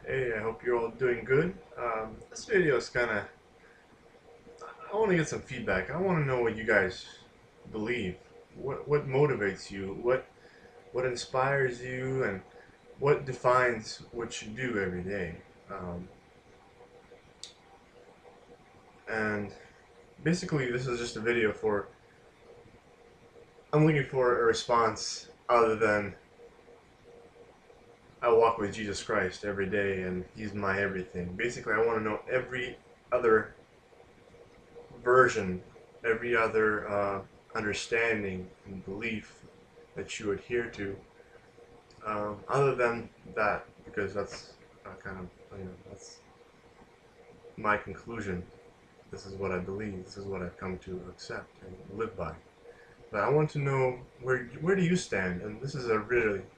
Hey, I hope you're all doing good. This video is I want to get some feedback. I want to know what you guys believe. What motivates you? What inspires you? And what defines what you do every day? Um, and basically, this is just a video for. I'm looking for a response other than I walk with Jesus Christ every day and He's my everything. Basically, I want to know every other version, every other understanding and belief that you adhere to, other than that, because that's that's my conclusion. This is what I believe. This is what I've come to accept and live by. But I want to know where do you stand? And this is a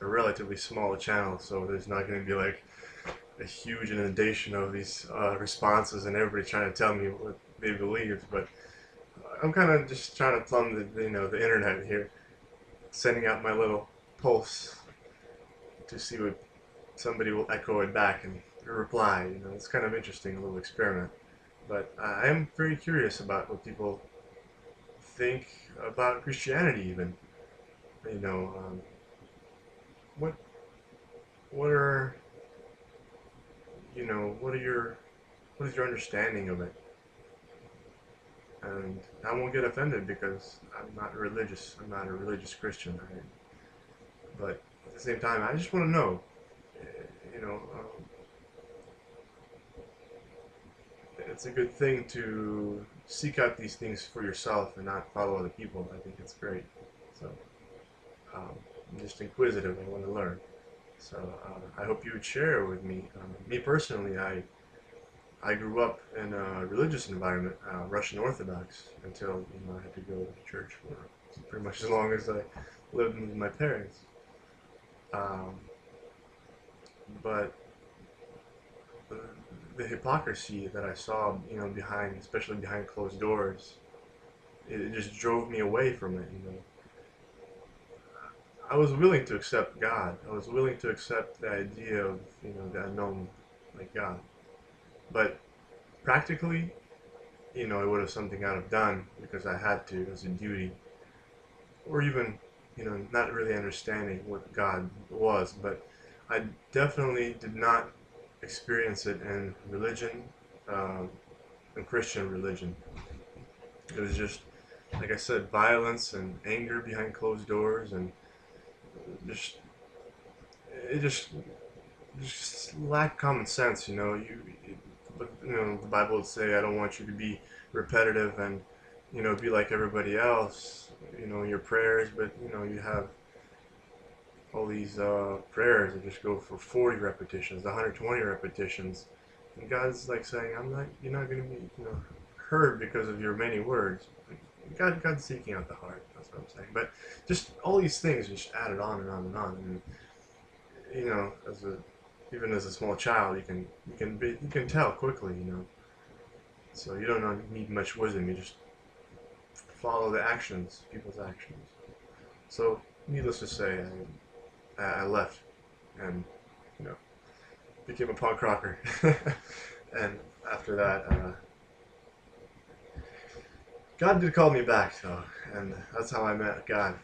relatively small channel, so there's not going to be like a huge inundation of these responses and everybody trying to tell me what they believe. But I'm kind of just trying to plumb the internet here, sending out my little pulse to see what somebody will echo it back and reply. It's kind of interesting, a little experiment. But I am very curious about what people think about Christianity, even. You know, what what are what is your understanding of it? And I won't get offended because I'm not religious. I'm not a religious Christian. But at the same time, I just want to know. eh, You know, it's a good thing to seek out these things for yourself and not follow other people. I think it's great. So I'm just inquisitive. I want to learn. So I hope you would share with me. Me personally, I grew up in a religious environment, Russian Orthodox, until I had to go to church for pretty much as long as I lived with my parents. Um, but the, the hypocrisy that I saw, behind, especially behind closed doors, it just drove me away from it. I was willing to accept God. I was willing to accept the idea of the unknown, like God. But practically, it would have something I'd have done because I had to as a duty, or even not really understanding what God was. But I definitely did not experience it in religion, um, in Christian religion. It was just, like I said, violence and anger behind closed doors, and just it just lacked common sense. The Bible would say, "I don't want you to be repetitive and be like everybody else. Your prayers, but you have all these prayers that just go for 40 repetitions, 120 repetitions, and God's like saying, "I'm not. You're not going to be heard because of your many words." God's seeking out the heart. That's what I'm saying. But just all these things just added on and on and on, and as a even as a small child, you can tell quickly. So you don't need much wisdom. You just follow the actions, people's actions. So needless to say, I left and you know became a punk rocker, and after that, God did call me back though, and that's how I met God.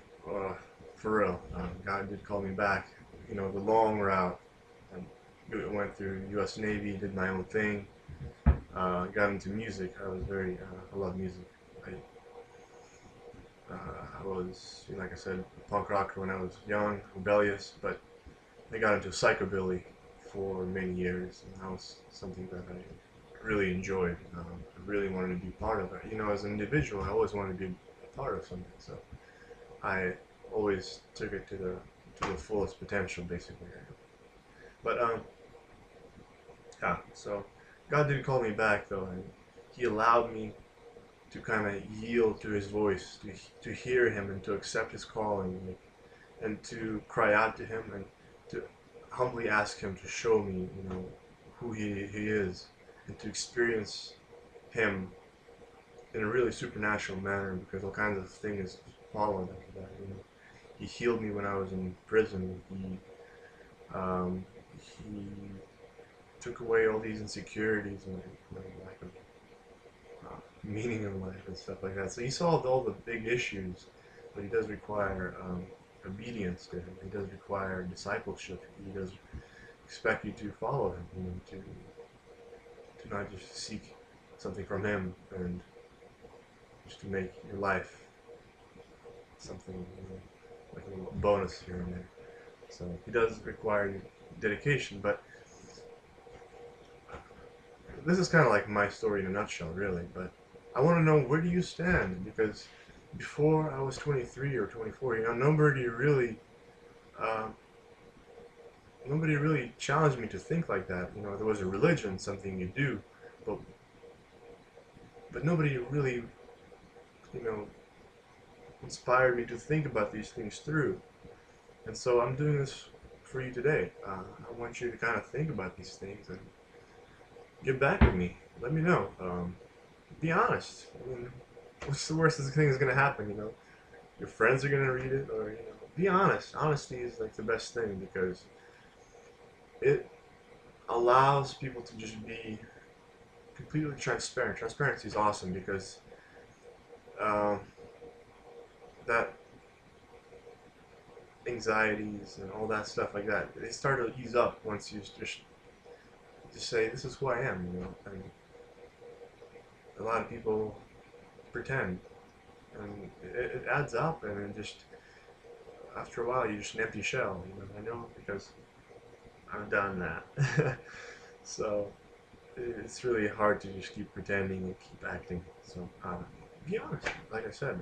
For real, God did call me back. The long route. And went through U.S. Navy, did my own thing. Got into music. I love music. I, I was, like I said, a punk rocker when I was young, rebellious, but I got into psychobilly for many years, and that was something that I really enjoyed. I really wanted to be part of it. As an individual, I always wanted to be a part of something, so I always took it to the fullest potential, basically. But yeah, so God did call me back though, and He allowed me to kind of yield to His voice, to hear Him, and to accept His calling, and to cry out to Him, and to humbly ask Him to show me, who He is, and to experience Him in a really supernatural manner, because all kinds of things followed after that. He healed me when I was in prison. He took away all these insecurities and lack of meaning in life and stuff like that. So he solved all the big issues, but he does require obedience to him. He does require discipleship. He does expect you to follow him, to not just seek something from him and just to make your life something, like a little bonus here and there. So he does require dedication, but this is kind of like my story in a nutshell, really. But I want to know, where do you stand? Because before I was 23 or 24, uh, nobody really challenged me to think like that. There was a religion, something you do, but nobody really, you know, inspired me to think about these things through. And so I'm doing this for you today. I want you to kind of think about these things and get back with me. Let me know. Be honest. I mean, what's the worst thing that's gonna happen? Your friends are gonna read it, or be honest. Honesty is like the best thing because it allows people to just be completely transparent. Transparency is awesome because um, that anxieties and all that stuff like that, they start to ease up once you just say, this is who I am. And a lot of people pretend, and it adds up, and then just after a while you're just an empty shell. I know because I've done that. So it's really hard to just keep pretending and keep acting. So be honest. Like I said,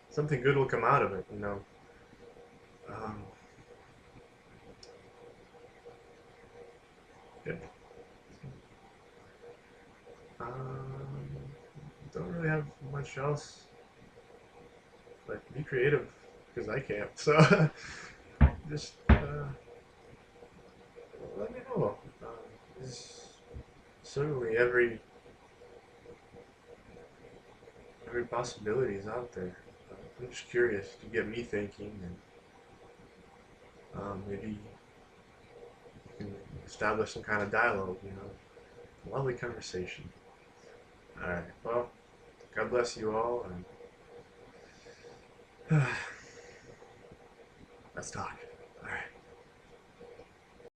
something good will come out of it. Um, yeah. Um, don't really have much else. But be creative, because I can't. So just let me know. There's certainly every possibility is out there. I'm just curious to get me thinking, and maybe you can establish some kind of dialogue. Lovely conversation. All right. Well, God bless you all, and let's talk.